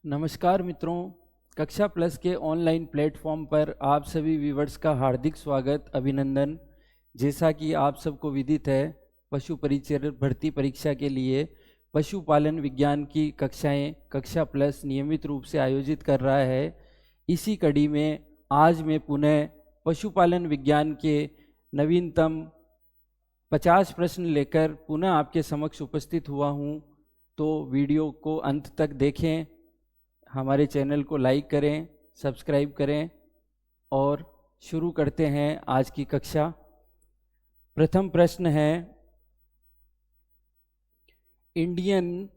नमस्कार मित्रों, कक्षा प्लस के ऑनलाइन प्लेटफॉर्म पर आप सभी व्यूवर्स का हार्दिक स्वागत, अभिनंदन। जैसा कि आप सबको विदित है, पशु परिचर भर्ती परीक्षा के लिए पशुपालन विज्ञान की कक्षाएं कक्षा प्लस नियमित रूप से आयोजित कर रहा है। इसी कड़ी में आज मैं पुनः पशुपालन विज्ञान के नवीनतम 50 प्रश्न लेकर पुनः आपके समक्ष उपस्थित हुआ हूं। तो वीडियो को अंत तक देखें, हमारे चैनल को लाइक करें, सब्सक्राइब करें और शुरू करते हैं आज की कक्षा। प्रथम प्रश्न है, इंडियन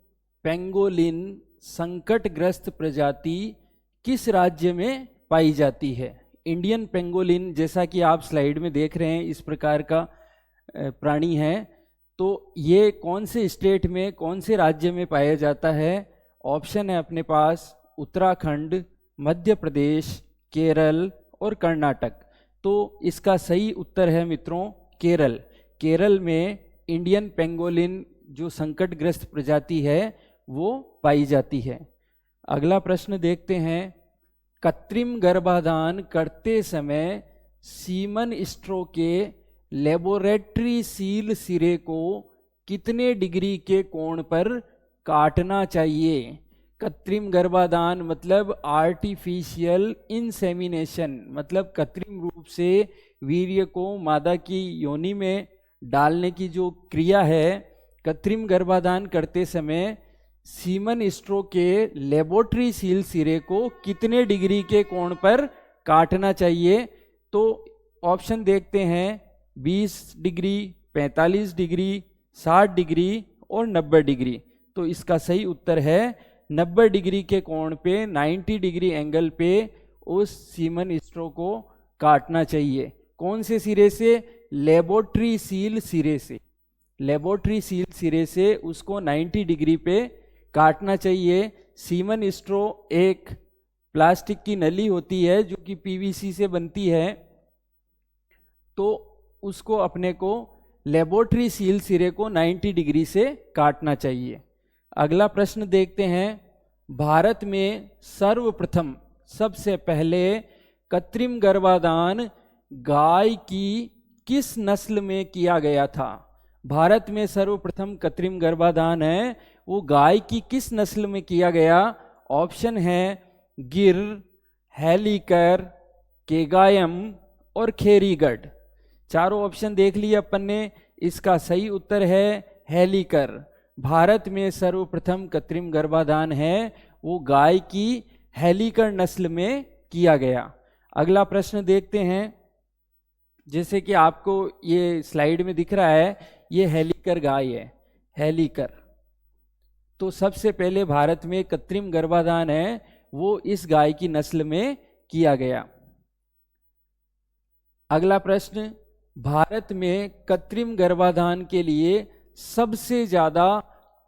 पेंगोलिन संकटग्रस्त प्रजाति किस राज्य में पाई जाती है? इंडियन पेंगोलिन, जैसा कि आप स्लाइड में देख रहे हैं, इस प्रकार का प्राणी है। तो ये कौन से स्टेट में, कौन से राज्य में पाया जाता है? ऑप्शन है अपने पास उत्तराखंड, मध्य प्रदेश, केरल और कर्नाटक। तो इसका सही उत्तर है मित्रों केरल। केरल में इंडियन पेंगोलिन जो संकटग्रस्त प्रजाति है वो पाई जाती है। अगला प्रश्न देखते हैं, कृत्रिम गर्भाधान करते समय सीमन स्ट्रो के लेबोरेटरी सील सिरे को कितने डिग्री के कोण पर काटना चाहिए? कृत्रिम गर्भाधान मतलब आर्टिफिशियल इंसेमिनेशन, मतलब कृत्रिम रूप से वीर्य को मादा की योनि में डालने की जो क्रिया है। कृत्रिम गर्भाधान करते समय सीमन स्ट्रो के लेबोरेटरी सील सिरे को कितने डिग्री के कोण पर काटना चाहिए? तो ऑप्शन देखते हैं, 20 डिग्री, 45 डिग्री, 60 डिग्री और 90 डिग्री। तो इसका सही उत्तर है 90 डिग्री के कोण पे, 90 डिग्री एंगल पे उस सीमन स्ट्रो को काटना चाहिए। कौन से सिरे से? लेबोरेटरी सील सिरे से। लेबोरेटरी सील सिरे से उसको 90 डिग्री पे काटना चाहिए। सीमन स्ट्रो एक प्लास्टिक की नली होती है जो कि पीवीसी से बनती है, तो उसको अपने को लेबोरेटरी सील सिरे को 90 डिग्री से काटना चाहिए। अगला प्रश्न देखते हैं, भारत में सर्वप्रथम, सबसे पहले कृत्रिम गर्भाधान गाय की किस नस्ल में किया गया था? भारत में सर्वप्रथम कृत्रिम गर्भाधान है वो गाय की किस नस्ल में किया गया? ऑप्शन है गिर, हेलीकर, केगायम और खेरीगढ़। चारों ऑप्शन देख लिए अपन ने। इसका सही उत्तर है हेलीकर। भारत में सर्वप्रथम कृत्रिम गर्भाधान है वो गाय की हेलीकर नस्ल में किया गया। अगला प्रश्न देखते हैं, जैसे कि आपको ये स्लाइड में दिख रहा है, ये हेलीकर गाय है, हेलीकर। तो सबसे पहले भारत में कृत्रिम गर्भाधान है वो इस गाय की नस्ल में किया गया। अगला प्रश्न, भारत में कृत्रिम गर्भाधान के लिए सबसे ज्यादा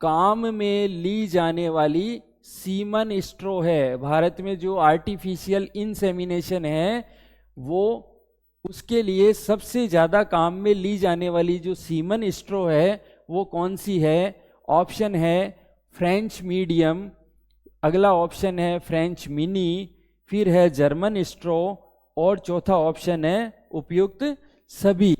काम में ली जाने वाली सीमन स्ट्रो है। भारत में जो आर्टिफिशियल इंसेमिनेशन है वो, उसके लिए सबसे ज्यादा काम में ली जाने वाली जो सीमन स्ट्रो है वो कौन सी है? ऑप्शन है फ्रेंच मीडियम, अगला ऑप्शन है फ्रेंच मिनी, फिर है जर्मन स्ट्रो और चौथा ऑप्शन है उपयुक्त सभी।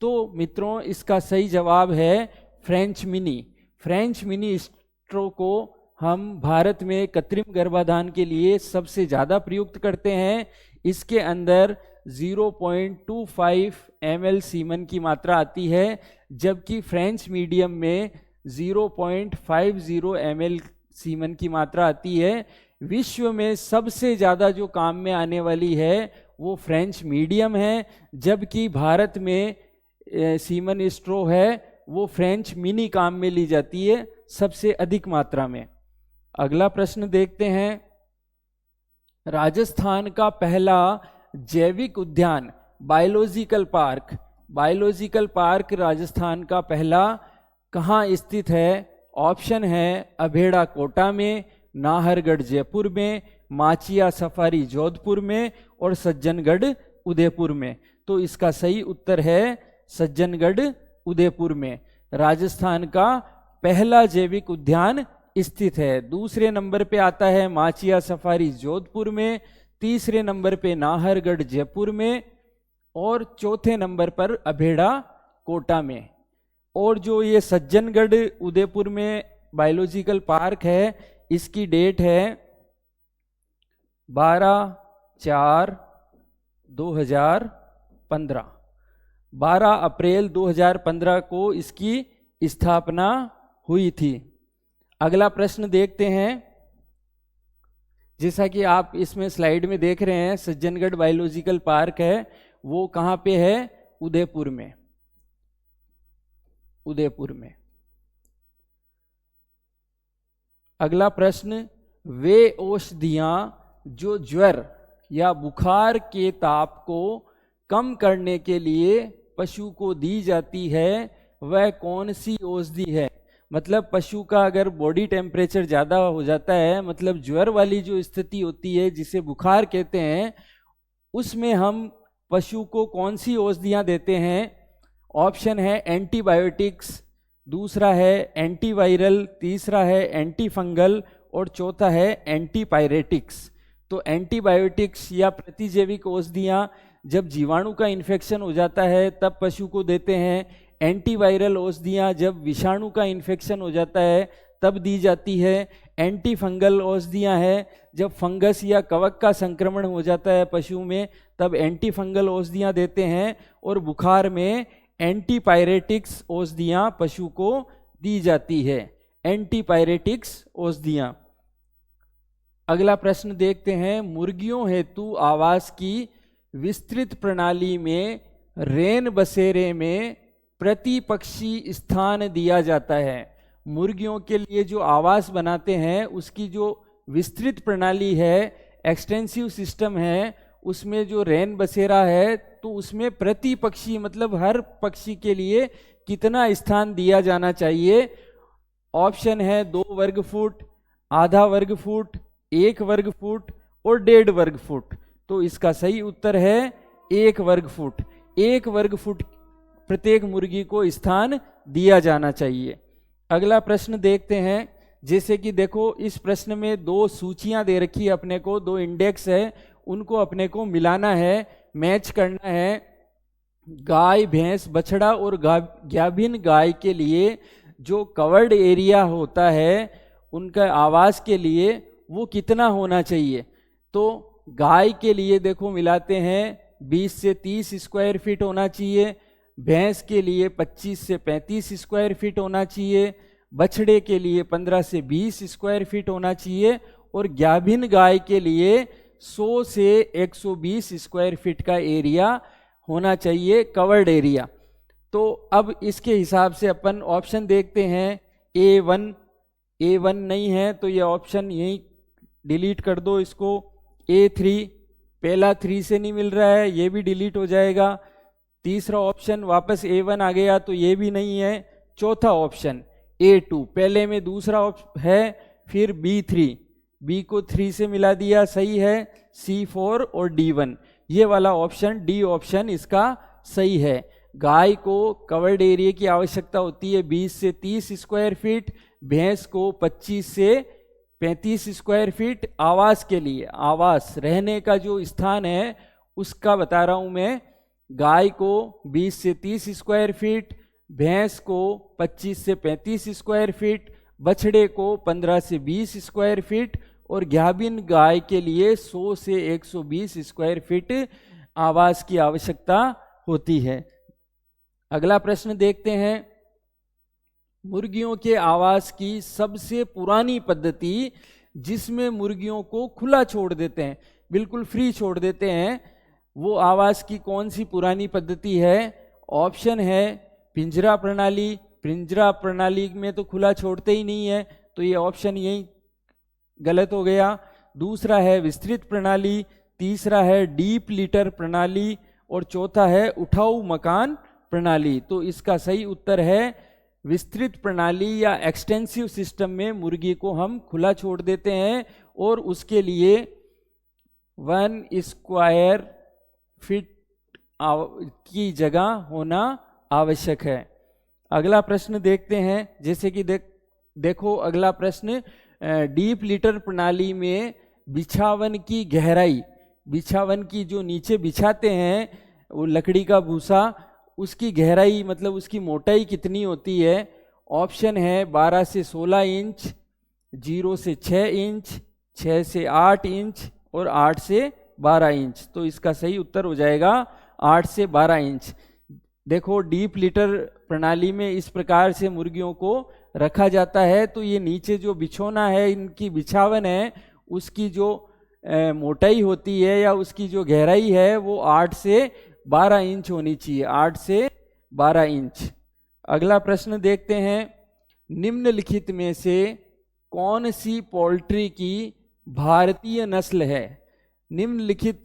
तो मित्रों इसका सही जवाब है फ्रेंच मिनी। फ्रेंच मिनी स्ट्रो को हम भारत में कृत्रिम गर्भाधान के लिए सबसे ज़्यादा प्रयुक्त करते हैं। इसके अंदर 0.25 ml सीमन की मात्रा आती है, जबकि फ्रेंच मीडियम में 0.50 ml सीमन की मात्रा आती है। विश्व में सबसे ज़्यादा जो काम में आने वाली है वो फ्रेंच मीडियम है, जबकि भारत में सीमन स्ट्रो है वो फ्रेंच मिनी काम में ली जाती है सबसे अधिक मात्रा में। अगला प्रश्न देखते हैं, राजस्थान का पहला जैविक उद्यान, बायोलॉजिकल पार्क राजस्थान का पहला कहाँ स्थित है? ऑप्शन है अभेड़ा कोटा में, नाहरगढ़ जयपुर में, माचिया सफारी जोधपुर में और सज्जनगढ़ उदयपुर में। तो इसका सही उत्तर है सज्जनगढ़ उदयपुर में। राजस्थान का पहला जैविक उद्यान स्थित है। दूसरे नंबर पे आता है माचिया सफारी जोधपुर में, तीसरे नंबर पे नाहरगढ़ जयपुर में, और चौथे नंबर पर अभेड़ा कोटा में। और जो ये सज्जनगढ़ उदयपुर में बायोलॉजिकल पार्क है, इसकी डेट है 12/4/2015। 12 अप्रैल 2015 को इसकी स्थापना हुई थी। अगला प्रश्न देखते हैं। जैसा कि आप इसमें स्लाइड में देख रहे हैं, सज्जनगढ़ बायोलॉजिकल पार्क है, वो कहाँ पे है? उदयपुर में। उदयपुर में। अगला प्रश्न, वे औषधियां जो ज्वर या बुखार के ताप को कम करने के लिए पशु को दी जाती है, वह कौन सी औषधि है? मतलब पशु का अगर बॉडी टेम्परेचर ज़्यादा हो जाता है, मतलब ज्वर वाली जो स्थिति होती है जिसे बुखार कहते हैं, उसमें हम पशु को कौन सी औषधियाँ देते हैं? ऑप्शन है एंटीबायोटिक्स, दूसरा है एंटीवायरल, तीसरा है एंटी फंगल और चौथा है एंटीपायरेटिक्स। तो एंटीबायोटिक्स या प्रतिजैविक औषधियाँ जब जीवाणु का इन्फेक्शन हो जाता है तब पशु को देते हैं। एंटीवायरल औषधियाँ जब विषाणु का इन्फेक्शन हो जाता है तब दी जाती है। एंटी फंगल औषधियाँ हैं जब फंगस या कवक का संक्रमण हो जाता है पशु में, तब एंटी फंगल औषधियाँ देते हैं। और बुखार में एंटीपायरेटिक्स औषधियाँ पशु को दी जाती है। एंटीपायरेटिक्स औषधियाँ। अगला प्रश्न देखते हैं। मुर्गियों हेतु आवास की विस्तृत प्रणाली में रेन बसेरे में प्रति पक्षी स्थान दिया जाता है। मुर्गियों के लिए जो आवास बनाते हैं उसकी जो विस्तृत प्रणाली है, एक्सटेंसिव सिस्टम है, उसमें जो रेन बसेरा है तो उसमें प्रति पक्षी मतलब हर पक्षी के लिए कितना स्थान दिया जाना चाहिए? ऑप्शन है 2 वर्ग फुट, आधा वर्ग फुट, 1 वर्ग फुट और 1.5 वर्ग फुट। तो इसका सही उत्तर है 1 वर्ग फुट। 1 वर्ग फुट प्रत्येक मुर्गी को स्थान दिया जाना चाहिए। अगला प्रश्न देखते हैं। जैसे कि देखो इस प्रश्न में 2 सूचियां दे रखी है अपने को, 2 इंडेक्स है, उनको अपने को मिलाना है, मैच करना है। गाय, भैंस, बछड़ा और गाभिन गाय के लिए जो कवर्ड एरिया होता है उनका आवास के लिए वो कितना होना चाहिए? तो गाय के लिए देखो मिलाते हैं 20 से 30 स्क्वायर फीट होना चाहिए, भैंस के लिए 25 से 35 स्क्वायर फीट होना चाहिए, बछड़े के लिए 15 से 20 स्क्वायर फीट होना चाहिए और गाभिन गाय के लिए 100 से 120 स्क्वायर फीट का एरिया होना चाहिए, कवर्ड एरिया। तो अब इसके हिसाब से अपन ऑप्शन देखते हैं। A1 नहीं है तो ये ऑप्शन यहीं डिलीट कर दो इसको। A3, पहला 3 से नहीं मिल रहा है, ये भी डिलीट हो जाएगा। तीसरा ऑप्शन वापस A1 आ गया तो ये भी नहीं है। चौथा ऑप्शन A2, पहले में दूसरा है, फिर B3, B को 3 से मिला दिया, सही है। C4 और D1, ये वाला ऑप्शन D ऑप्शन इसका सही है। गाय को कवर्ड एरिया की आवश्यकता होती है 20 से 30 स्क्वायर फीट, भैंस को 25 से 35 स्क्वायर फीट आवास के लिए। आवास रहने का जो स्थान है उसका बता रहा हूं मैं। गाय को 20 से 30 स्क्वायर फीट, भैंस को 25 से 35 स्क्वायर फीट, बछड़े को 15 से 20 स्क्वायर फीट और गाभिन गाय के लिए 100 से 120 स्क्वायर फीट आवास की आवश्यकता होती है। अगला प्रश्न देखते हैं। मुर्गियों के आवास की सबसे पुरानी पद्धति जिसमें मुर्गियों को खुला छोड़ देते हैं, बिल्कुल फ्री छोड़ देते हैं, वो आवास की कौन सी पुरानी पद्धति है? ऑप्शन है पिंजरा प्रणाली। पिंजरा प्रणाली में तो खुला छोड़ते ही नहीं है, तो ये ऑप्शन यही गलत हो गया। दूसरा है विस्तृत प्रणाली, तीसरा है डीप लिटर प्रणाली और चौथा है उठाऊ मकान प्रणाली। तो इसका सही उत्तर है विस्तृत प्रणाली या एक्सटेंसिव सिस्टम में मुर्गी को हम खुला छोड़ देते हैं और उसके लिए 1 स्क्वायर फीट की जगह होना आवश्यक है। अगला प्रश्न देखते हैं। जैसे कि देखो अगला प्रश्न, डीप लिटर प्रणाली में बिछावन की गहराई, बिछावन की जो नीचे बिछाते हैं वो लकड़ी का भूसा, उसकी गहराई मतलब उसकी मोटाई कितनी होती है? ऑप्शन है 12 से 16 इंच, 0 से 6 इंच, 6 से 8 इंच और 8 से 12 इंच। तो इसका सही उत्तर हो जाएगा 8 से 12 इंच। देखो डीप लिटर प्रणाली में इस प्रकार से मुर्गियों को रखा जाता है, तो ये नीचे जो बिछौना है, इनकी बिछावन है, उसकी जो मोटाई होती है या उसकी जो गहराई है वो 8 से 12 इंच होनी चाहिए, 8 से 12 इंच। अगला प्रश्न देखते हैं, निम्नलिखित में से कौन सी पोल्ट्री की भारतीय नस्ल है? निम्नलिखित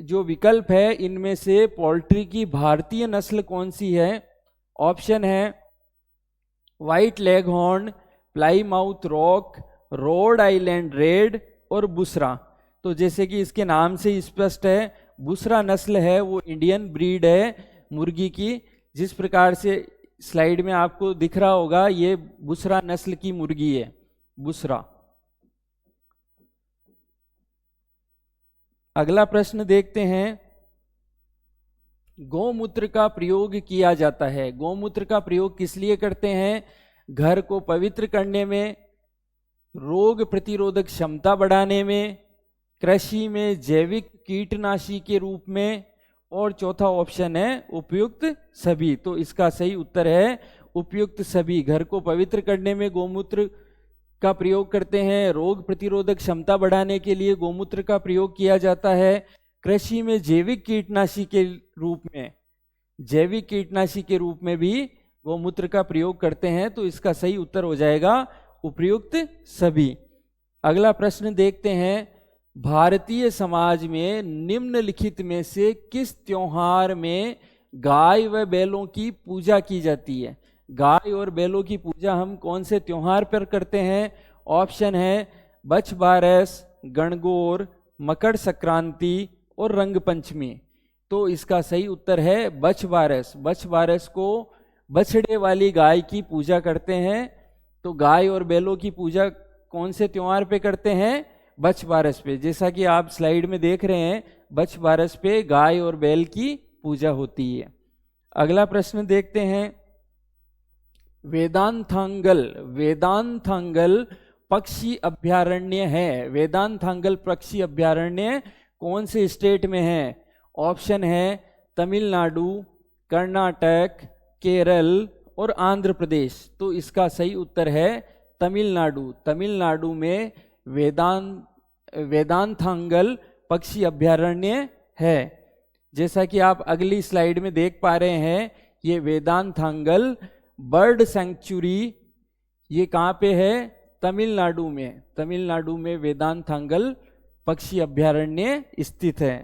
जो विकल्प है इनमें से पोल्ट्री की भारतीय नस्ल कौन सी है? ऑप्शन है white leg horn, Plymouth rock, Rhode Island red और बुसरा। तो जैसे कि इसके नाम से स्पष्ट है, बुसरा नस्ल है वो इंडियन ब्रीड है मुर्गी की। जिस प्रकार से स्लाइड में आपको दिख रहा होगा, ये बुसरा नस्ल की मुर्गी है, बुसरा। अगला प्रश्न देखते हैं, गौमूत्र का प्रयोग किया जाता है। गौमूत्र का प्रयोग किस लिए करते हैं? घर को पवित्र करने में, रोग प्रतिरोधक क्षमता बढ़ाने में, कृषि में जैविक कीटनाशी के रूप में, और चौथा ऑप्शन है उपयुक्त सभी। तो इसका सही उत्तर है उपयुक्त सभी। घर को पवित्र करने में गौमूत्र का प्रयोग करते हैं, रोग प्रतिरोधक क्षमता बढ़ाने के लिए गौमूत्र का प्रयोग किया जाता है, कृषि में जैविक कीटनाशी के रूप में, जैविक कीटनाशी के रूप में भी गौमूत्र का प्रयोग करते हैं। तो इसका सही उत्तर हो जाएगा उपयुक्त सभी। अगला प्रश्न देखते हैं, भारतीय समाज में निम्नलिखित में से किस त्योहार में गाय व बैलों की पूजा की जाती है? गाय और बैलों की पूजा हम कौन से त्योहार पर करते हैं? ऑप्शन है बछ बारस, गणगौर, मकर संक्रांति और रंग पंचमी। तो इसका सही उत्तर है बछ बारस। बछ बारस को बछड़े वाली गाय की पूजा करते हैं। तो गाय और बैलों की पूजा कौन से त्योहार पे करते हैं? बछ बारस पे। जैसा कि आप स्लाइड में देख रहे हैं, बछ बारस पे गाय और बैल की पूजा होती है। अगला प्रश्न देखते हैं, वेदांतांगल, वेदांतांगल पक्षी अभ्यारण्य है, वेदांतांगल पक्षी अभ्यारण्य कौन से स्टेट में है? ऑप्शन है तमिलनाडु, कर्नाटक, केरल और आंध्र प्रदेश। तो इसका सही उत्तर है तमिलनाडु। तमिलनाडु में वेदांतांगल पक्षी अभ्यारण्य है। जैसा कि आप अगली स्लाइड में देख पा रहे हैं, ये वेदांतांगल बर्ड सेंचुरी ये कहाँ पे है? तमिलनाडु में। तमिलनाडु में वेदांतांगल पक्षी अभ्यारण्य स्थित है।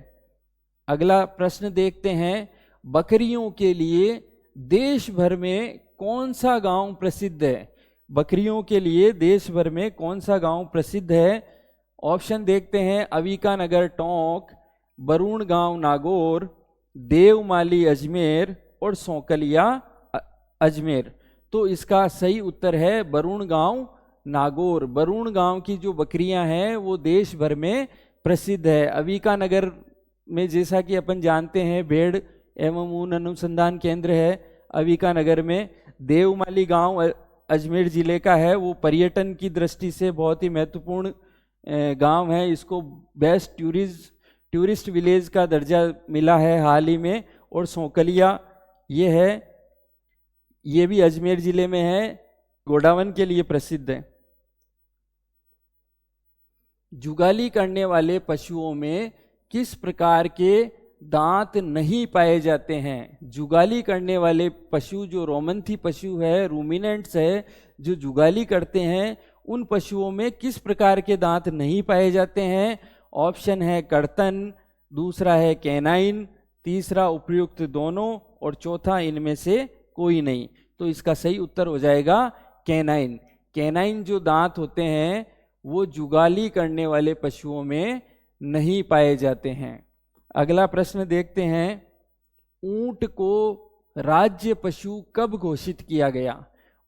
अगला प्रश्न देखते हैं, बकरियों के लिए देश भर में कौन सा गांव प्रसिद्ध है? बकरियों के लिए देश भर में कौन सा गांव प्रसिद्ध है? ऑप्शन देखते हैं अविका नगर टोंक, बरूण गांव नागौर, देवमाली अजमेर और सौकलिया अजमेर। तो इसका सही उत्तर है बरूण गांव नागौर। बरूण गांव की जो बकरियां हैं वो देश भर में प्रसिद्ध है। अविका नगर में जैसा कि अपन जानते हैं भेड़ एवं ऊन अनुसंधान केंद्र है अविका नगर में। देवमाली गांव अजमेर जिले का है, वो पर्यटन की दृष्टि से बहुत ही महत्वपूर्ण गांव है। इसको बेस्ट टूरिस्ट विलेज का दर्जा मिला है हाल ही में। और सौकलिया ये है, ये भी अजमेर जिले में है, गोडावन के लिए प्रसिद्ध है। जुगाली करने वाले पशुओं में किस प्रकार के दांत नहीं पाए जाते हैं? जुगाली करने वाले पशु जो रोमंथी पशु है, रूमिनेंट्स है, जो जुगाली करते हैं, उन पशुओं में किस प्रकार के दांत नहीं पाए जाते हैं? ऑप्शन है कर्तन, दूसरा है कैनाइन, तीसरा उपयुक्त दोनों और चौथा इनमें से कोई नहीं। तो इसका सही उत्तर हो जाएगा कैनाइन। कैनाइन जो दांत होते हैं वो जुगाली करने वाले पशुओं में नहीं पाए जाते हैं। अगला प्रश्न देखते हैं, ऊंट को राज्य पशु कब घोषित किया गया?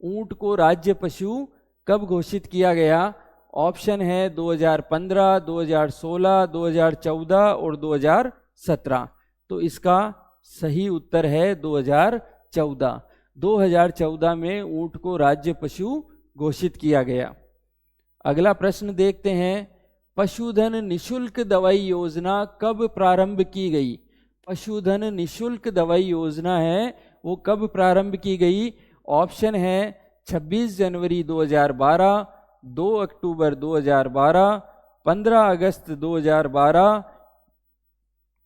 ऊंट को राज्य पशु कब घोषित किया गया? ऑप्शन है 2015, 2016, 2014 और 2017। तो इसका सही उत्तर है 2014। 2014 में ऊंट को राज्य पशु घोषित किया गया। अगला प्रश्न देखते हैं, पशुधन निशुल्क दवाई योजना कब प्रारंभ की गई? पशुधन निशुल्क दवाई योजना है वो कब प्रारंभ की गई? ऑप्शन है 26 जनवरी 2012, 2 अक्टूबर 2012, 15 अगस्त 2012,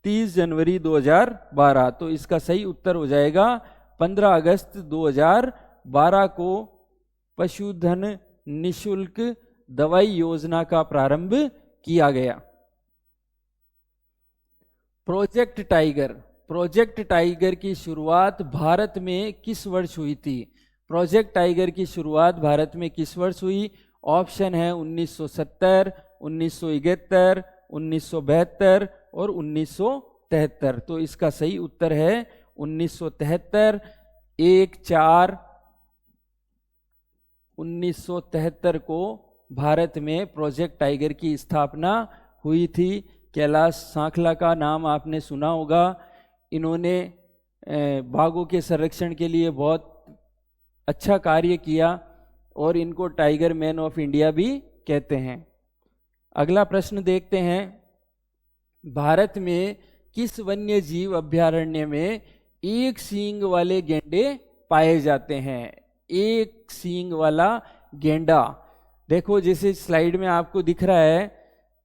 30 जनवरी 2012। तो इसका सही उत्तर हो जाएगा 15 अगस्त 2012 को पशुधन निशुल्क दवाई योजना का प्रारंभ किया गया। प्रोजेक्ट टाइगर, प्रोजेक्ट टाइगर की शुरुआत भारत में किस वर्ष हुई थी? प्रोजेक्ट टाइगर की शुरुआत भारत में किस वर्ष हुई? ऑप्शन है 1970, 1971, 1972 और 1973। तो इसका सही उत्तर है 1973। 1/4/1973 को भारत में प्रोजेक्ट टाइगर की स्थापना हुई थी। कैलाश सांखला का नाम आपने सुना होगा। इन्होंने बाघों के संरक्षण के लिए बहुत अच्छा कार्य किया और इनको टाइगर मैन ऑफ इंडिया भी कहते हैं। अगला प्रश्न देखते हैं, भारत में किस वन्य जीव अभयारण्य में एक सींग वाले गेंडे पाए जाते हैं? एक सींग वाला गेंडा, देखो जैसे स्लाइड में आपको दिख रहा है,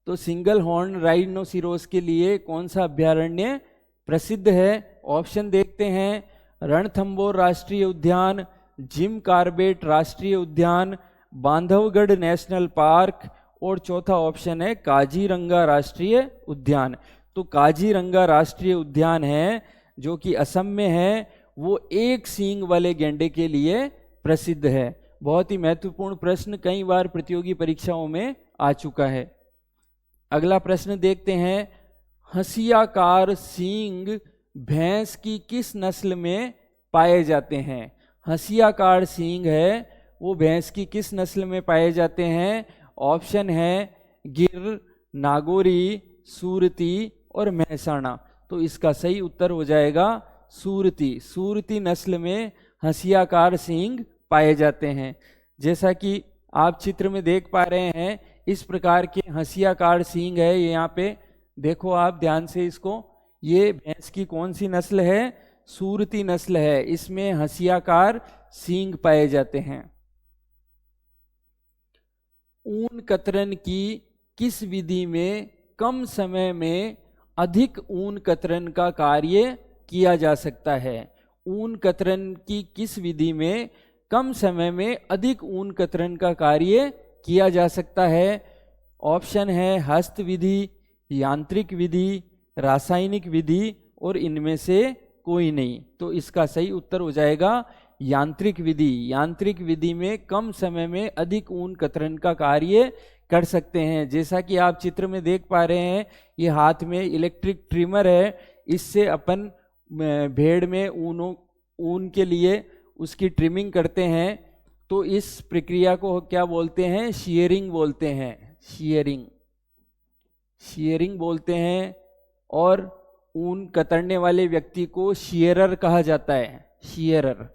तो सिंगल हॉर्न राइनोसिरोस के लिए कौन सा अभयारण्य प्रसिद्ध है? ऑप्शन देखते हैं, रणथंबोर राष्ट्रीय उद्यान, जिम कार्बेट राष्ट्रीय उद्यान, बांधवगढ़ नेशनल पार्क और चौथा ऑप्शन है काजीरंगा राष्ट्रीय उद्यान। तो काजीरंगा राष्ट्रीय उद्यान है जो कि असम में है, वो एक सींग वाले गेंडे के लिए प्रसिद्ध है। बहुत ही महत्वपूर्ण प्रश्न, कई बार प्रतियोगी परीक्षाओं में आ चुका है। अगला प्रश्न देखते हैं, हंसियाकार सींग भैंस की किस नस्ल में पाए जाते हैं? हंसियाकार सींग है वो भैंस की किस नस्ल में पाए जाते हैं? ऑप्शन है गिर, नागौरी, सूरती और महसाणा। तो इसका सही उत्तर हो जाएगा सूरती। सूरती नस्ल में हंसियाकार सींग पाए जाते हैं। जैसा कि आप चित्र में देख पा रहे हैं, इस प्रकार के हंसियाकार सींग है। ये यहाँ पे देखो आप ध्यान से इसको, ये भैंस की कौन सी नस्ल है? सूरती नस्ल है, इसमें हंसियाकार सींग पाए जाते हैं। ऊन कतरन की किस विधि में कम समय में अधिक ऊन कतरन का कार्य किया जा सकता है? ऊन कतरन की किस विधि में कम समय में अधिक ऊन कतरन का कार्य किया जा सकता है? ऑप्शन है हस्त विधि, यांत्रिक विधि, रासायनिक विधि और इनमें से कोई नहीं। तो इसका सही उत्तर हो जाएगा यांत्रिक विधि। यांत्रिक विधि में कम समय में अधिक ऊन कतरन का कार्य कर सकते हैं। जैसा कि आप चित्र में देख पा रहे हैं, ये हाथ में इलेक्ट्रिक ट्रिमर है, इससे अपन भेड़ में ऊन के लिए उसकी ट्रिमिंग करते हैं। तो इस प्रक्रिया को क्या बोलते हैं? शीयरिंग बोलते हैं। शीयरिंग बोलते हैं। और ऊन कतरने वाले व्यक्ति को शीयरर कहा जाता है, शीयरर।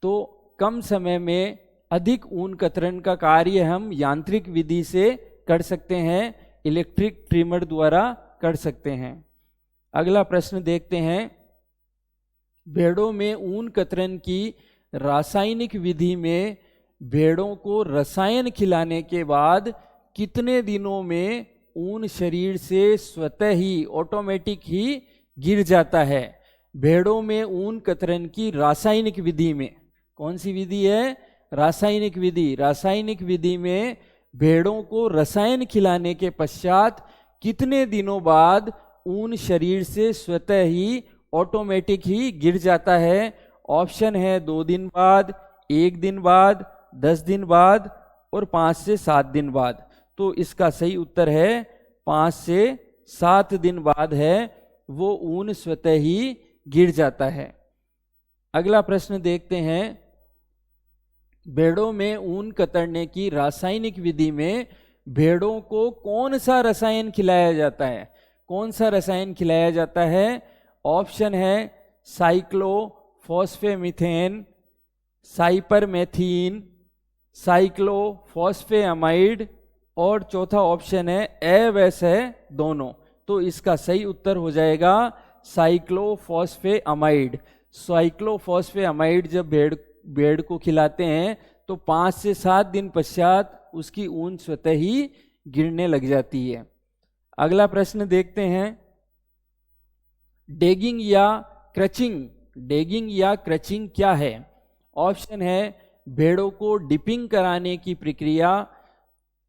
तो कम समय में अधिक ऊन कतरन का कार्य हम यांत्रिक विधि से कर सकते हैं, इलेक्ट्रिक ट्रिमर द्वारा कर सकते हैं। अगला प्रश्न देखते हैं, भेड़ों में ऊन कतरन की रासायनिक विधि में भेड़ों को रसायन खिलाने के बाद कितने दिनों में ऊन शरीर से स्वतः ही ऑटोमेटिक ही गिर जाता है? भेड़ों में ऊन कतरन की रासायनिक विधि में, कौन सी विधि है? रासायनिक विधि। रासायनिक विधि में भेड़ों को रसायन खिलाने के पश्चात कितने दिनों बाद ऊन शरीर से स्वतः ही ऑटोमेटिक ही गिर जाता है? ऑप्शन है 2 दिन बाद, 1 दिन बाद, 10 दिन बाद और 5 से 7 दिन बाद। तो इसका सही उत्तर है 5 से 7 दिन बाद है वो ऊन स्वतः ही गिर जाता है। अगला प्रश्न देखते हैं, भेड़ों में ऊन कतरने की रासायनिक विधि में भेड़ों को कौन सा रसायन खिलाया जाता है? कौन सा रसायन खिलाया जाता है? ऑप्शन है साइक्लोफॉस्फेमिथेन, साइपरमेथीन, साइक्लोफॉस्फेअमाइड, और चौथा ऑप्शन है ए वैस है दोनों। तो इसका सही उत्तर हो जाएगा साइक्लोफॉस्फेअमाइड। साइक्लोफॉस्फेअमाइड जब भेड़ को खिलाते हैं तो 5 से 7 दिन पश्चात उसकी ऊन स्वतः ही गिरने लग जाती है। अगला प्रश्न देखते हैं, डेगिंग या क्रचिंग। डेगिंग या क्रचिंग क्या है? ऑप्शन है भेड़ों को डिपिंग कराने की प्रक्रिया।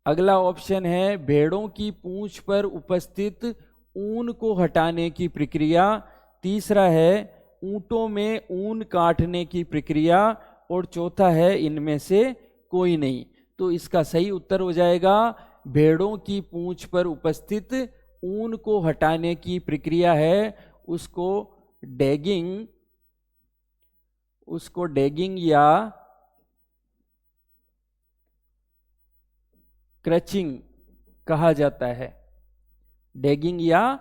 अगला ऑप्शन है भेड़ों की पूंछ पर उपस्थित ऊन को हटाने की प्रक्रिया। तीसरा है ऊंटों में ऊन काटने की प्रक्रिया, और चौथा है इनमें से कोई नहीं। तो इसका सही उत्तर हो जाएगा भेड़ों की पूंछ पर उपस्थित ऊन को हटाने की प्रक्रिया है, उसको डेगिंग या क्रचिंग कहा जाता है। डेगिंग या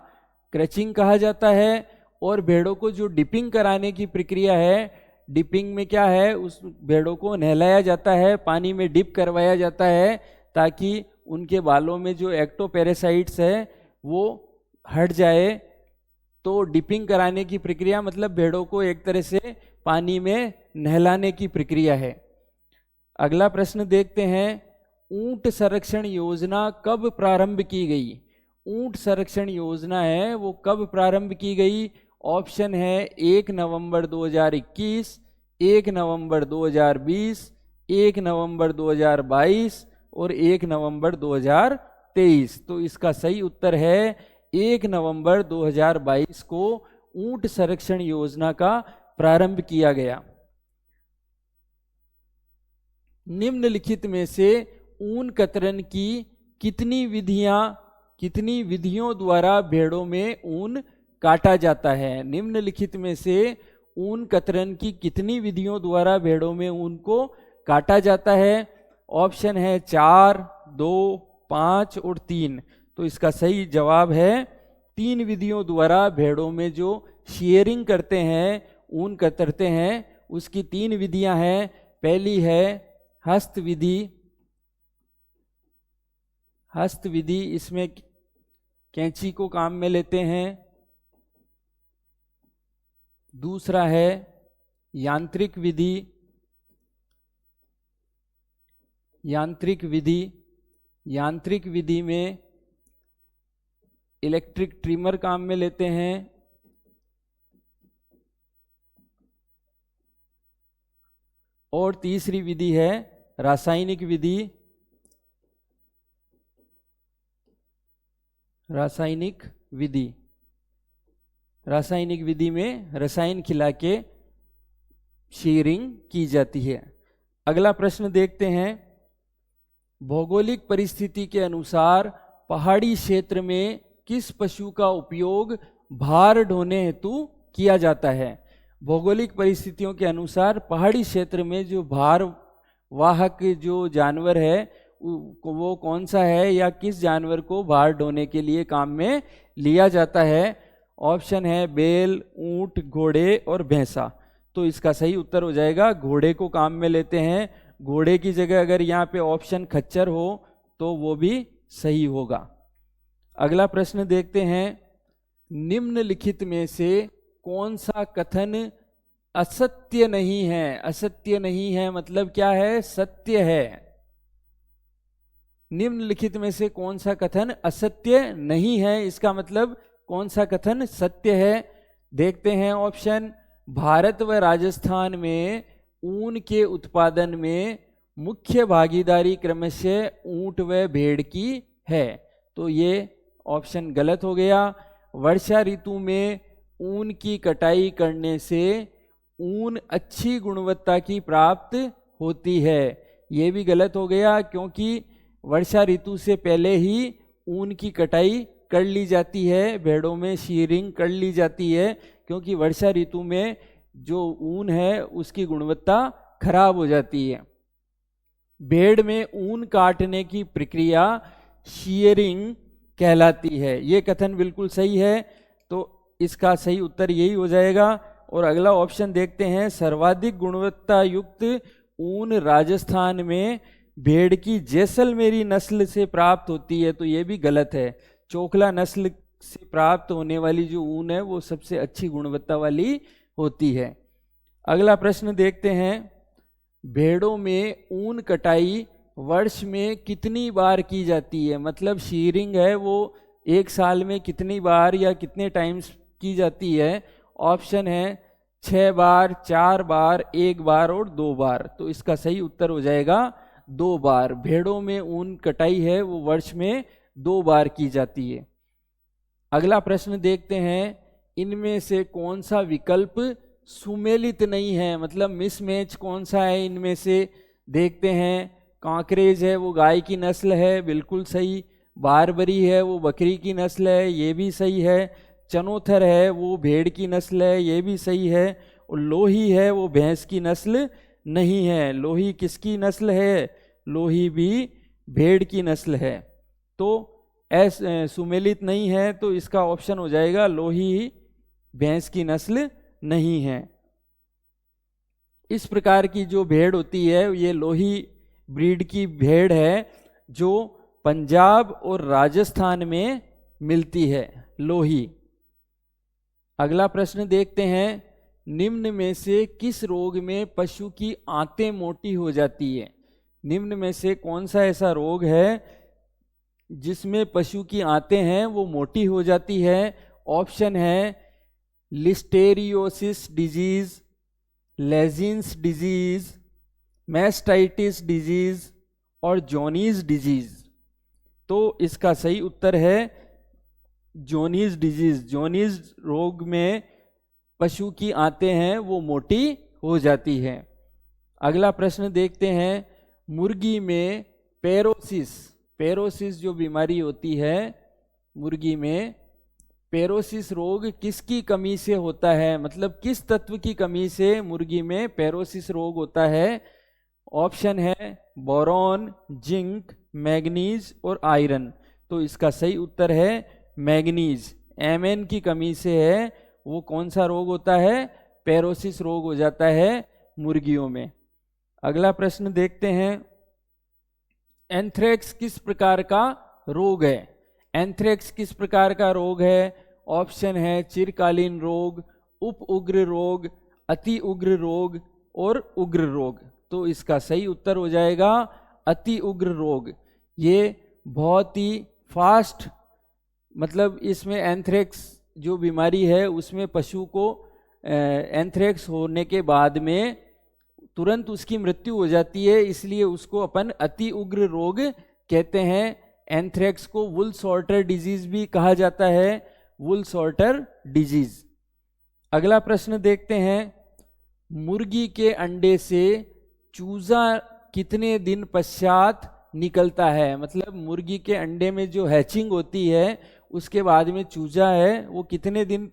क्रचिंग कहा जाता है। और भेड़ों को जो डिपिंग कराने की प्रक्रिया है, डिपिंग में क्या है, उस भेड़ों को नहलाया जाता है, पानी में डिप करवाया जाता है ताकि उनके बालों में जो एक्टोपैरासाइट्स है वो हट जाए। तो डिपिंग कराने की प्रक्रिया मतलब भेड़ों को एक तरह से पानी में नहलाने की प्रक्रिया है। अगला प्रश्न देखते हैं, ऊंट संरक्षण योजना कब प्रारंभ की गई? ऊंट संरक्षण योजना है वो कब प्रारंभ की गई? ऑप्शन है 1 नवंबर 2021, 1 नवंबर 2020, 1 नवंबर 2022 और 1 नवंबर 2023। तो इसका सही उत्तर है 1 नवंबर 2022 को ऊंट संरक्षण योजना का प्रारंभ किया गया। निम्नलिखित में से ऊन कतरन की कितनी विधियों द्वारा भेड़ों में ऊन काटा जाता है? निम्नलिखित में से ऊन कतरन की कितनी विधियों द्वारा भेड़ों में ऊन को काटा जाता है? ऑप्शन है 4, 2, 5 और 3। तो इसका सही जवाब है 3 विधियों द्वारा भेड़ों में जो शेयरिंग करते हैं, ऊन कतरते हैं, उसकी 3 विधियां हैं। पहली है हस्त विधि, इसमें कैंची को काम में लेते हैं। दूसरा है यांत्रिक विधि में इलेक्ट्रिक ट्रिमर काम में लेते हैं। और तीसरी विधि है रासायनिक विधि में रसायन खिला के शीयरिंग की जाती है। अगला प्रश्न देखते हैं, भौगोलिक परिस्थिति के अनुसार पहाड़ी क्षेत्र में किस पशु का उपयोग भार ढोने हेतु किया जाता है? भौगोलिक परिस्थितियों के अनुसार पहाड़ी क्षेत्र में जो भार वाहक जो जानवर है वो कौन सा है, या किस जानवर को भार ढोने के लिए काम में लिया जाता है? ऑप्शन है बैल, ऊंट, घोड़े और भैंसा। तो इसका सही उत्तर हो जाएगा घोड़े को काम में लेते हैं। घोड़े की जगह अगर यहाँ पे ऑप्शन खच्चर हो तो वो भी सही होगा। अगला प्रश्न देखते हैं, निम्नलिखित में से कौन सा कथन असत्य नहीं है? असत्य नहीं है मतलब क्या है? सत्य है। निम्नलिखित में से कौन सा कथन असत्य नहीं है, इसका मतलब कौन सा कथन सत्य है? देखते हैं ऑप्शन, भारत व राजस्थान में ऊन के उत्पादन में मुख्य भागीदारी क्रमशः ऊंट व भेड़ की है। तो ये ऑप्शन गलत हो गया। वर्षा ऋतु में ऊन की कटाई करने से ऊन अच्छी गुणवत्ता की प्राप्त होती है, ये भी गलत हो गया, क्योंकि वर्षा ऋतु से पहले ही ऊन की कटाई कर ली जाती है, भेड़ों में शीयरिंग कर ली जाती है, क्योंकि वर्षा ऋतु में जो ऊन है उसकी गुणवत्ता खराब हो जाती है। भेड़ में ऊन काटने की प्रक्रिया शीयरिंग कहलाती है। ये कथन बिल्कुल सही है, तो इसका सही उत्तर यही हो जाएगा। और अगला ऑप्शन देखते हैं, सर्वाधिक गुणवत्ता युक्त ऊन राजस्थान में भेड़ की जैसलमेरी नस्ल से प्राप्त होती है, तो ये भी गलत है। चोखला नस्ल से प्राप्त होने वाली जो ऊन है वो सबसे अच्छी गुणवत्ता वाली होती है। अगला प्रश्न देखते हैं, भेड़ों में ऊन कटाई वर्ष में कितनी बार की जाती है? मतलब शीयरिंग है वो एक साल में कितनी बार या कितने टाइम्स की जाती है? ऑप्शन है 6 बार, 4 बार, 1 बार और 2 बार। तो इसका सही उत्तर हो जाएगा 2 बार। भेड़ों में ऊन कटाई है वो वर्ष में 2 बार की जाती है। अगला प्रश्न देखते हैं, इनमें से कौन सा विकल्प सुमेलित नहीं है? मतलब मिसमैच कौन सा है इनमें से? देखते हैं, कांकरेज है वो गाय की नस्ल है, बिल्कुल सही। बारबरी है वो बकरी की नस्ल है, ये भी सही है। चनोथर है वो भेड़ की नस्ल है, ये भी सही है। और लोही है वो भैंस की नस्ल नहीं है। लोही किसकी नस्ल है? लोही भी भेड़ की नस्ल है। तो सुमेलित नहीं है, तो इसका ऑप्शन हो जाएगा लोही भैंस की नस्ल नहीं है। इस प्रकार की जो भेड़ होती है ये लोही ब्रीड की भेड़ है जो पंजाब और राजस्थान में मिलती है, लोही। अगला प्रश्न देखते हैं, निम्न में से किस रोग में पशु की आंतें मोटी हो जाती है? निम्न में से कौन सा ऐसा रोग है जिसमें पशु की आंतें हैं वो मोटी हो जाती है? ऑप्शन है listeriosis disease, legionnaires disease, mastitis disease और जोनीज डिजीज। तो इसका सही उत्तर है जोनीज डिजीज। जोनीज रोग में पशु की आंतें हैं वो मोटी हो जाती हैं। अगला प्रश्न देखते हैं, मुर्गी में पेरोसिस जो बीमारी होती है मुर्गी में, पेरोसिस रोग किसकी कमी से होता है? मतलब किस तत्व की कमी से मुर्गी में पेरोसिस रोग होता है? ऑप्शन है बोरॉन, जिंक, मैग्नीज और आयरन। तो इसका सही उत्तर है मैग्नीज। Mn की कमी से है वो कौन सा रोग होता है? पेरोसिस रोग हो जाता है मुर्गियों में। अगला प्रश्न देखते हैं, एंथ्रेक्स किस प्रकार का रोग है? एंथ्रेक्स किस प्रकार का रोग है? ऑप्शन है चिरकालीन रोग, उप उग्र रोग, अति उग्र रोग और उग्र रोग। तो इसका सही उत्तर हो जाएगा अति उग्र रोग। ये बहुत ही फास्ट, मतलब इसमें एंथ्रेक्स जो बीमारी है उसमें पशु को एंथ्रेक्स होने के बाद में तुरंत उसकी मृत्यु हो जाती है, इसलिए उसको अपन अति उग्र रोग कहते हैं। एंथ्रेक्स को वुल सॉर्टर डिजीज भी कहा जाता है, वुल सॉर्टर डिजीज। अगला प्रश्न देखते हैं, मुर्गी के अंडे से चूजा कितने दिन पश्चात निकलता है? मतलब मुर्गी के अंडे में जो हैचिंग होती है उसके बाद में चूजा है वो कितने दिन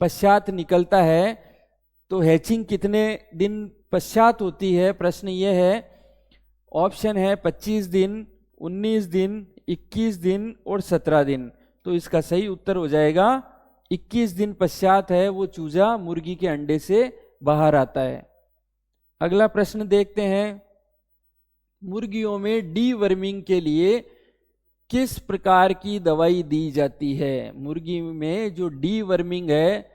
पश्चात निकलता है? तो हैचिंग कितने दिन पश्चात होती है? प्रश्न ये है। ऑप्शन है 25 दिन, 19 दिन, 21 दिन और 17 दिन। तो इसका सही उत्तर हो जाएगा 21 दिन पश्चात है वो चूजा मुर्गी के अंडे से बाहर आता है। अगला प्रश्न देखते हैं, मुर्गियों में डीवर्मिंग के लिए किस प्रकार की दवाई दी जाती है? मुर्गी में जो डीवर्मिंग है,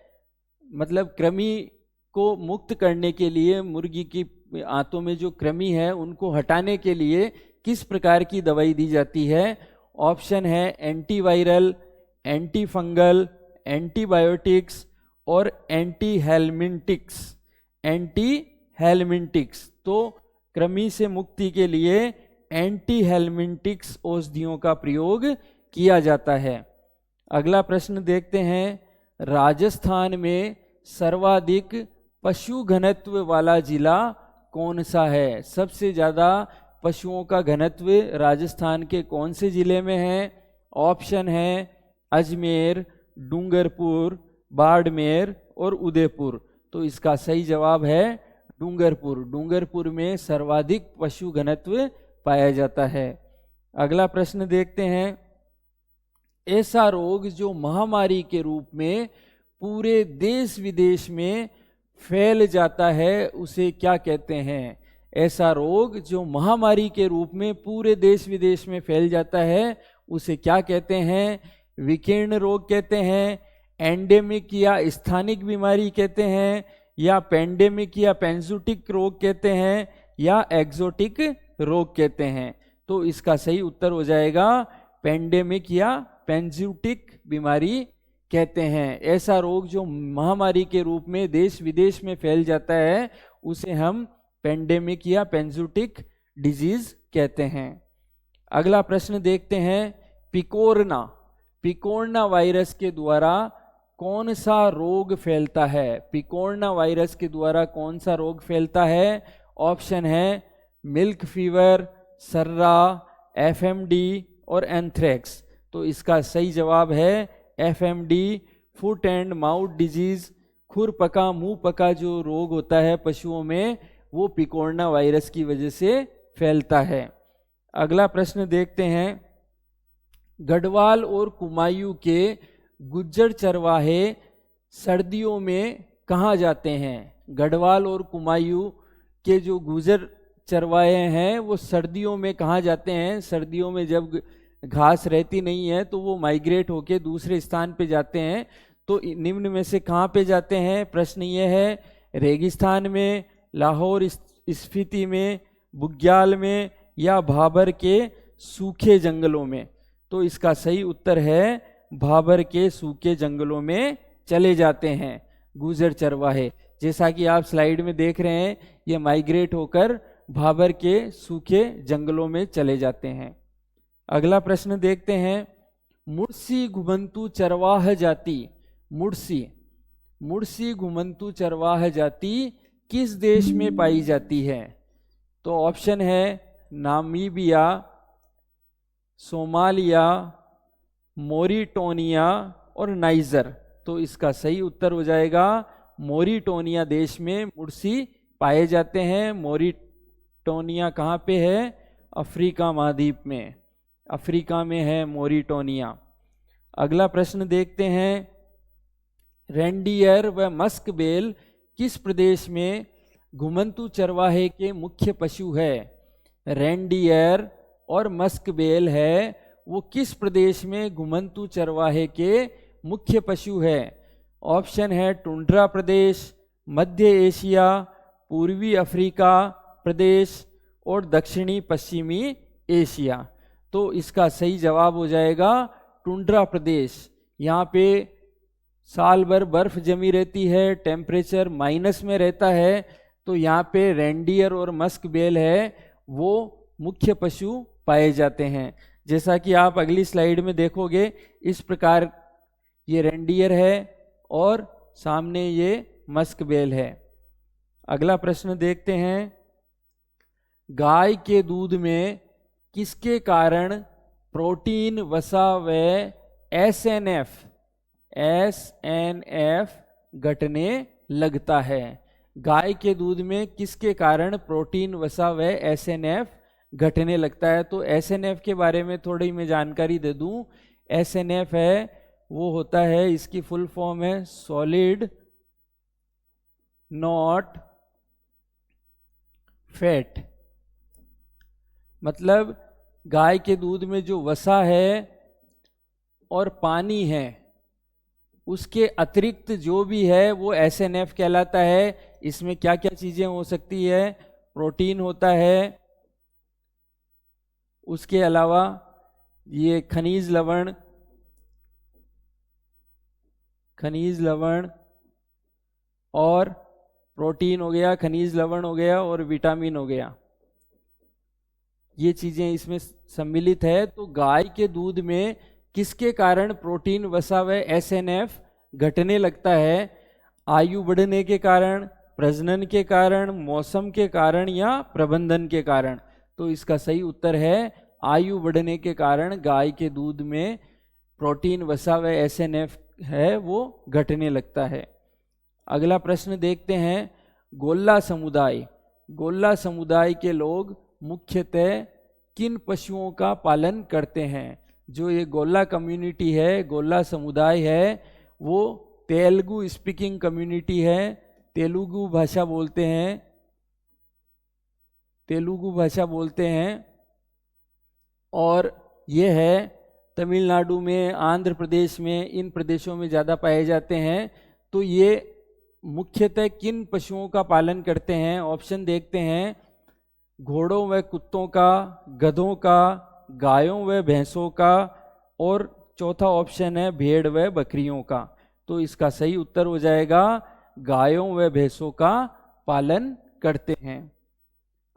मतलब कृमि को मुक्त करने के लिए, मुर्गी की आंतों में जो कृमि है उनको हटाने के लिए किस प्रकार की दवाई दी जाती है? ऑप्शन है एंटीवायरल, एंटी फंगल, एंटीबायोटिक्स और एंटी हेलमिंटिक्स। तो कृमि से मुक्ति के लिए एंटी हेलमिंटिक्स औषधियों का प्रयोग किया जाता है। अगला प्रश्न देखते हैं, राजस्थान में सर्वाधिक पशु घनत्व वाला जिला कौन सा है? सबसे ज़्यादा पशुओं का घनत्व राजस्थान के कौन से जिले में है? ऑप्शन है अजमेर, डूंगरपुर, बाड़मेर और उदयपुर। तो इसका सही जवाब है डूंगरपुर। डूंगरपुर में सर्वाधिक पशु घनत्व पाया जाता है। अगला प्रश्न देखते हैं, ऐसा रोग जो महामारी के रूप में पूरे देश विदेश में फैल जाता है उसे क्या कहते हैं? ऐसा रोग जो महामारी के रूप में पूरे देश विदेश में फैल जाता है उसे क्या कहते हैं? विकीर्ण रोग कहते हैं, एंडेमिक या स्थानिक बीमारी कहते हैं, या पेंडेमिक या पेंजूटिक रोग कहते हैं, या एक्सोटिक रोग कहते हैं। तो इसका सही उत्तर हो जाएगा पेंडेमिक या पेंजूटिक बीमारी कहते हैं। ऐसा रोग जो महामारी के रूप में देश विदेश में फैल जाता है उसे हम पेंडेमिक या पेंजूटिक डिजीज कहते हैं। अगला प्रश्न देखते हैं, पिकोरना। पिकोरना वायरस के द्वारा कौन सा रोग फैलता है? पिकोरना वायरस के द्वारा कौन सा रोग फैलता है? ऑप्शन है मिल्क फीवर, सर्रा, एफएमडी और एंथ्रेक्स। तो इसका सही जवाब है FMD, foot and mouth disease. खुरपका मुंह पका जो रोग होता है पशुओं में वो पिकोरना वायरस की वजह से फैलता है। अगला प्रश्न देखते हैं, गढ़वाल और कुमायूं के गुज्जर चरवाहे सर्दियों में कहाँ जाते हैं? गढ़वाल और कुमायूं के जो गुज्जर चरवाहे हैं वो सर्दियों में कहाँ जाते हैं? सर्दियों में जब घास रहती नहीं है तो वो माइग्रेट होके दूसरे स्थान पे जाते हैं। तो निम्न में से कहाँ पे जाते हैं? प्रश्न ये है, रेगिस्तान में, लाहौर स्फीति में, बुग्याल में, या भाबर के सूखे जंगलों में। तो इसका सही उत्तर है भाबर के सूखे जंगलों में चले जाते हैं गुज्जर चरवाहे। जैसा कि आप स्लाइड में देख रहे हैं ये माइग्रेट होकर भाबर के सूखे जंगलों में चले जाते हैं। अगला प्रश्न देखते हैं, मुर्सी घुमंतु चरवाह जाति। मुर्सी घुमंतु चरवाह जाति किस देश में पाई जाती है? तो ऑप्शन है नामीबिया, सोमालिया, मोरिटोनिया और नाइजर। तो इसका सही उत्तर हो जाएगा मोरिटोनिया देश में मुर्सी पाए जाते हैं। मोरिटोनिया कहाँ पे है? अफ्रीका महाद्वीप में, अफ्रीका में है मोरिटोनिया। अगला प्रश्न देखते हैं, रेंडियर व मस्कबेल किस प्रदेश में घुमंतु चरवाहे के मुख्य पशु है? रेंडियर और मस्कबेल है वो किस प्रदेश में घुमंतु चरवाहे के मुख्य पशु है? ऑप्शन है टुंड्रा प्रदेश, मध्य एशिया, पूर्वी अफ्रीका प्रदेश और दक्षिणी पश्चिमी एशिया। तो इसका सही जवाब हो जाएगा टुंड्रा प्रदेश। यहाँ पे साल भर बर्फ जमी रहती है, टेम्परेचर माइनस में रहता है, तो यहाँ पे रेंडियर और मस्कबेल है वो मुख्य पशु पाए जाते हैं। जैसा कि आप अगली स्लाइड में देखोगे इस प्रकार ये रेंडियर है और सामने ये मस्कबेल है। अगला प्रश्न देखते हैं, गाय के दूध में किसके कारण प्रोटीन, वसा व एसएनएफ घटने लगता है? गाय के दूध में किसके कारण प्रोटीन, वसा व एसएनएफ घटने लगता है? तो एसएनएफ के बारे में थोड़ी मैं जानकारी दे दूं। एसएनएफ है वो होता है, इसकी फुल फॉर्म है सॉलिड नॉट फैट। मतलब गाय के दूध में जो वसा है और पानी है उसके अतिरिक्त जो भी है वो एसएनएफ कहलाता है। इसमें क्या क्या चीजें हो सकती है? प्रोटीन होता है, उसके अलावा ये खनिज लवण और प्रोटीन हो गया, खनिज लवण हो गया और विटामिन हो गया, ये चीजें इसमें सम्मिलित है। तो गाय के दूध में किसके कारण प्रोटीन, वसा व एसएनएफ घटने लगता है? आयु बढ़ने के कारण, प्रजनन के कारण, मौसम के कारण या प्रबंधन के कारण? तो इसका सही उत्तर है आयु बढ़ने के कारण गाय के दूध में प्रोटीन, वसा व एसएनएफ है वो घटने लगता है। अगला प्रश्न देखते हैं, गोल्ला समुदाय, गोल्ला समुदाय के लोग मुख्यतः किन पशुओं का पालन करते हैं? जो ये गोल्ला कम्युनिटी है, गोल्ला समुदाय है, वो तेलुगु स्पीकिंग कम्युनिटी है, तेलुगु भाषा बोलते हैं, तेलुगु भाषा बोलते हैं, और ये है तमिलनाडु में, आंध्र प्रदेश में, इन प्रदेशों में ज़्यादा पाए जाते हैं। तो ये मुख्यतः किन पशुओं का पालन करते हैं? ऑप्शन देखते हैं, घोड़ों व कुत्तों का, गधों का, गायों व भैंसों का, और चौथा ऑप्शन है भेड़ व बकरियों का। तो इसका सही उत्तर हो जाएगा गायों व भैंसों का पालन करते हैं।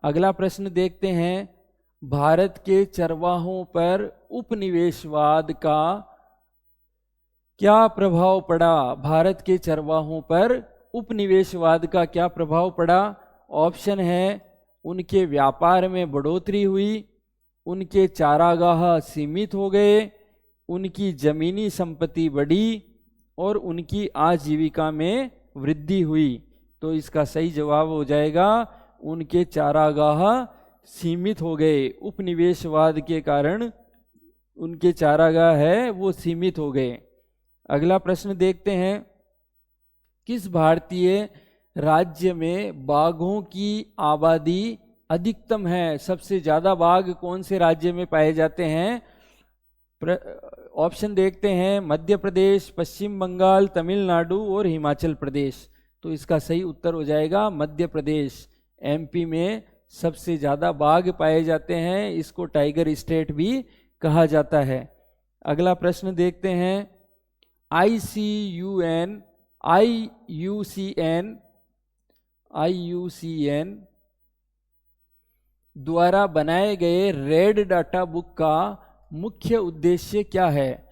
अगला प्रश्न देखते हैं, भारत के चरवाहों पर उपनिवेशवाद का क्या प्रभाव पड़ा? भारत के चरवाहों पर उपनिवेशवाद का क्या प्रभाव पड़ा? ऑप्शन है, उनके व्यापार में बढ़ोतरी हुई, उनके चारागाह सीमित हो गए, उनकी जमीनी संपत्ति बढ़ी, और उनकी आजीविका में वृद्धि हुई। तो इसका सही जवाब हो जाएगा उनके चारागाह सीमित हो गए। उपनिवेशवाद के कारण उनके चारागाह है वो सीमित हो गए। अगला प्रश्न देखते हैं, किस भारतीय राज्य में बाघों की आबादी अधिकतम है? सबसे ज़्यादा बाघ कौन से राज्य में पाए जाते हैं? ऑप्शन देखते हैं, मध्य प्रदेश, पश्चिम बंगाल, तमिलनाडु और हिमाचल प्रदेश। तो इसका सही उत्तर हो जाएगा मध्य प्रदेश। एमपी में सबसे ज़्यादा बाघ पाए जाते हैं, इसको टाइगर स्टेट भी कहा जाता है। अगला प्रश्न देखते हैं, IUCN द्वारा बनाए गए रेड डाटा बुक का मुख्य उद्देश्य क्या है?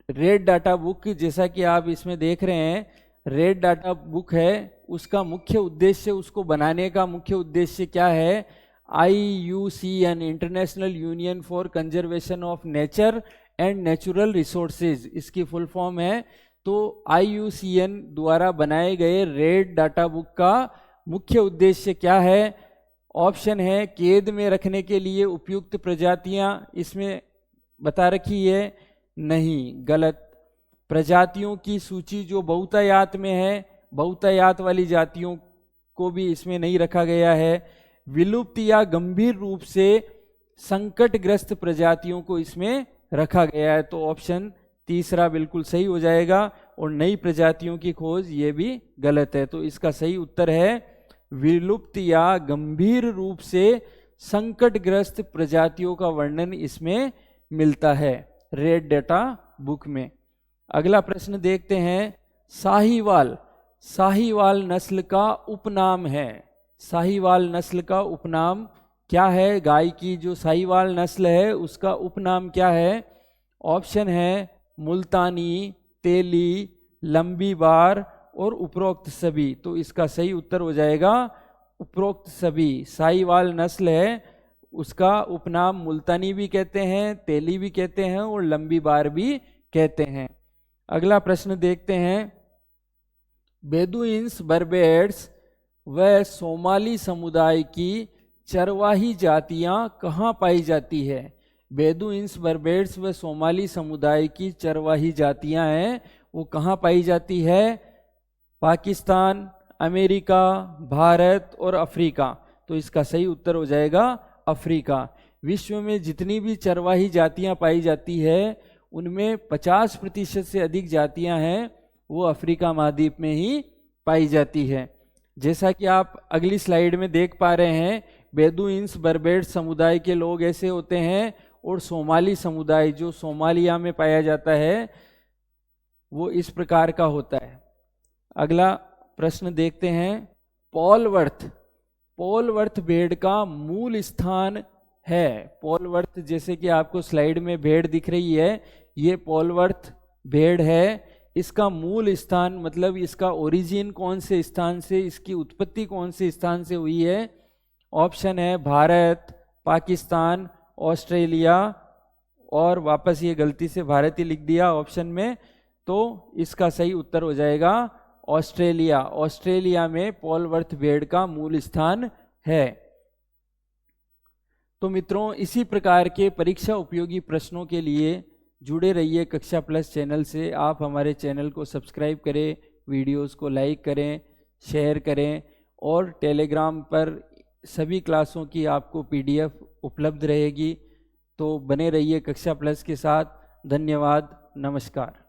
रेड डाटा बुक, जैसा कि आप इसमें देख रहे हैं, रेड डाटा बुक है, उसका मुख्य उद्देश्य, उसको बनाने का मुख्य उद्देश्य क्या है? IUCN, international union for conservation of nature and natural resources, इसकी फुल फॉर्म है। तो IUCN द्वारा बनाए गए रेड डाटा बुक का मुख्य उद्देश्य क्या है? ऑप्शन है, कैद में रखने के लिए उपयुक्त प्रजातियां इसमें बता रखी है, नहीं, गलत। प्रजातियों की सूची जो बहुतायात में है, बहुतायात वाली जातियों को भी इसमें नहीं रखा गया है। विलुप्त या गंभीर रूप से संकटग्रस्त प्रजातियों को इसमें रखा गया है। तो ऑप्शन तीसरा बिल्कुल सही हो जाएगा, और नई प्रजातियों की खोज ये भी गलत है। तो इसका सही उत्तर है विलुप्त या गंभीर रूप से संकटग्रस्त प्रजातियों का वर्णन इसमें मिलता है रेड डाटा बुक में। अगला प्रश्न देखते हैं, साहीवाल, साहीवाल नस्ल का उपनाम है। साहीवाल नस्ल का उपनाम क्या है? गाय की जो साहीवाल नस्ल है उसका उपनाम क्या है? ऑप्शन है, मुल्तानी, तेली, लंबी बार और उपरोक्त सभी। तो इसका सही उत्तर हो जाएगा उपरोक्त सभी। साहीवाल नस्ल है, उसका उपनाम मुल्तानी भी कहते हैं, तेली भी कहते हैं और लंबी बार भी कहते हैं। अगला प्रश्न देखते हैं, बेदुइन्स, बर्बेड्स व सोमाली समुदाय की चरवाही जातियां कहाँ पाई जाती है? बेदुइन्स, बर्बेड्स व सोमाली समुदाय की चरवाही जातियां हैं, वो कहाँ पाई जाती है? पाकिस्तान, अमेरिका, भारत और अफ्रीका। तो इसका सही उत्तर हो जाएगा अफ्रीका। विश्व में जितनी भी चरवाही जातियां पाई जाती है उनमें 50% से अधिक जातियां हैं वो अफ्रीका महाद्वीप में ही पाई जाती है। जैसा कि आप अगली स्लाइड में देख पा रहे हैं, बेदुइन्स, बर्बेड्स समुदाय के लोग ऐसे होते हैं, और सोमाली समुदाय जो सोमालिया में पाया जाता है वो इस प्रकार का होता है। अगला प्रश्न देखते हैं, पॉलवर्थ, पॉलवर्थ भेड़ का मूल स्थान है। पॉलवर्थ, जैसे कि आपको स्लाइड में भेड़ दिख रही है, ये पॉलवर्थ भेड़ है। इसका मूल स्थान मतलब इसका ओरिजिन कौन से स्थान से, इसकी उत्पत्ति कौन से स्थान से हुई है? ऑप्शन है, भारत, पाकिस्तान, ऑस्ट्रेलिया, और वापस ये गलती से भारत ही लिख दिया ऑप्शन में। तो इसका सही उत्तर हो जाएगा ऑस्ट्रेलिया, ऑस्ट्रेलिया में पोलवर्थ बेड का मूल स्थान है। तो मित्रों, इसी प्रकार के परीक्षा उपयोगी प्रश्नों के लिए जुड़े रहिए कक्षा प्लस चैनल से। आप हमारे चैनल को सब्सक्राइब करें, वीडियोस को लाइक करें, शेयर करें, और टेलीग्राम पर सभी क्लासों की आपको PDF उपलब्ध रहेगी। तो बने रहिए कक्षा प्लस के साथ। धन्यवाद, नमस्कार।